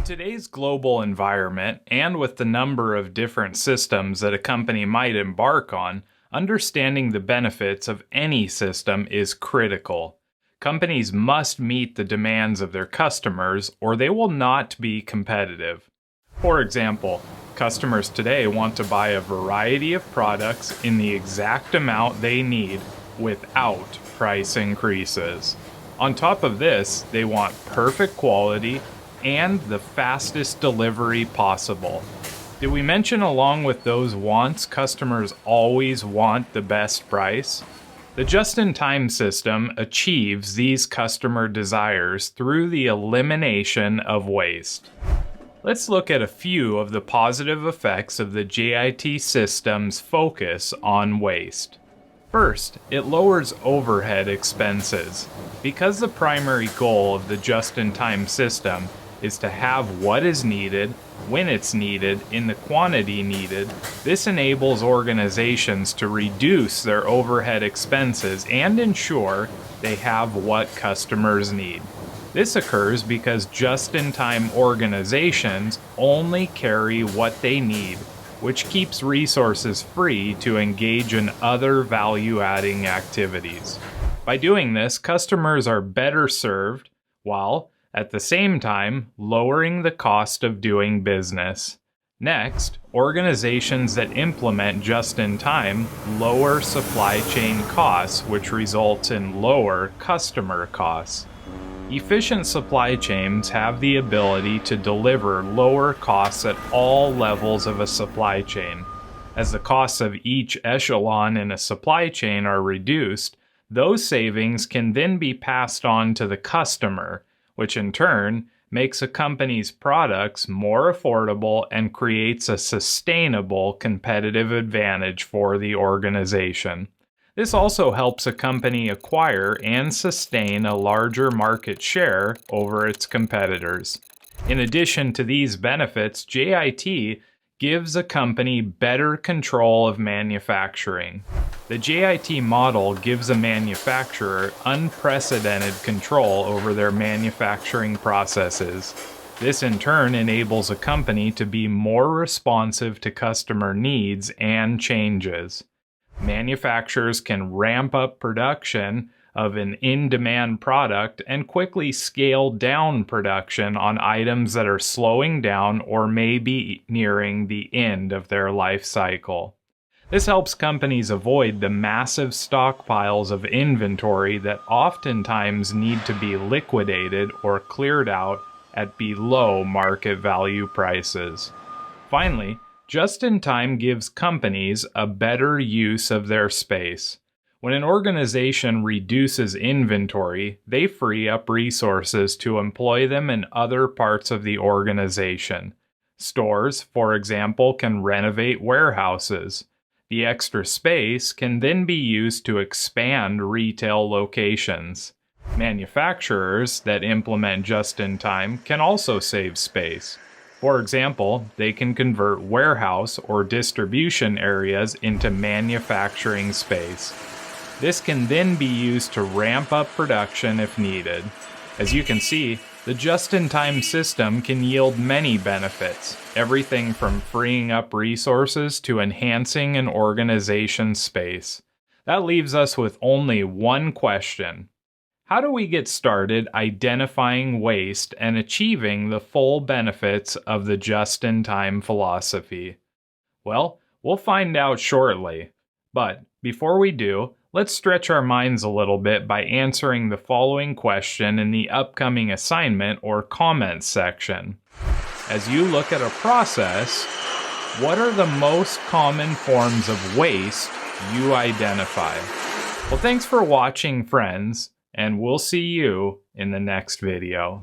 today's global environment, and with the number of different systems that a company might embark on, understanding the benefits of any system is critical. Companies must meet the demands of their customers, or they will not be competitive. For example, customers today want to buy a variety of products in the exact amount they need without price increases. On top of this, they want perfect quality and the fastest delivery possible. Did we mention along with those wants, customers always want the best price? The just-in-time system achieves these customer desires through the elimination of waste. Let's look at a few of the positive effects of the J.I.T system's focus on waste. First, it lowers overhead expenses. Because the primary goal of the just-in-time system is to have what is needed, when it's needed, in the quantity needed, this enables organizations to reduce their overhead expenses and ensure they have what customers need. This occurs because just-in-time organizations only carry what they need, which keeps resources free to engage in other value-adding activities. By doing this, customers are better served, while, at the same time, lowering the cost of doing business. Next, organizations that implement just-in-time lower supply chain costs, which results in lower customer costs. Efficient supply chains have the ability to deliver lower costs at all levels of a supply chain. As the costs of each echelon in a supply chain are reduced, those savings can then be passed on to the customer, which in turn makes a company's products more affordable and creates a sustainable competitive advantage for the organization. This also helps a company acquire and sustain a larger market share over its competitors. In addition to these benefits, J.I.T gives a company better control of manufacturing. The J.I.T model gives a manufacturer unprecedented control over their manufacturing processes. This in turn enables a company to be more responsive to customer needs and changes. Manufacturers can ramp up production of an in-demand product and quickly scale down production on items that are slowing down or may be nearing the end of their life cycle. This helps companies avoid the massive stockpiles of inventory that oftentimes need to be liquidated or cleared out at below market value prices. Finally, just-in-time gives companies a better use of their space. When an organization reduces inventory, they free up resources to employ them in other parts of the organization. Stores, for example, can renovate warehouses. The extra space can then be used to expand retail locations. Manufacturers that implement just-in-time can also save space. For example, they can convert warehouse or distribution areas into manufacturing space. This can then be used to ramp up production if needed. As you can see, the just-in-time system can yield many benefits, everything from freeing up resources to enhancing an organization's space. That leaves us with only one question. How do we get started identifying waste and achieving the full benefits of the just-in-time philosophy? Well, we'll find out shortly. But before we do, let's stretch our minds a little bit by answering the following question in the upcoming assignment or comments section. As you look at a process, what are the most common forms of waste you identify? Well, thanks for watching, friends, and we'll see you in the next video.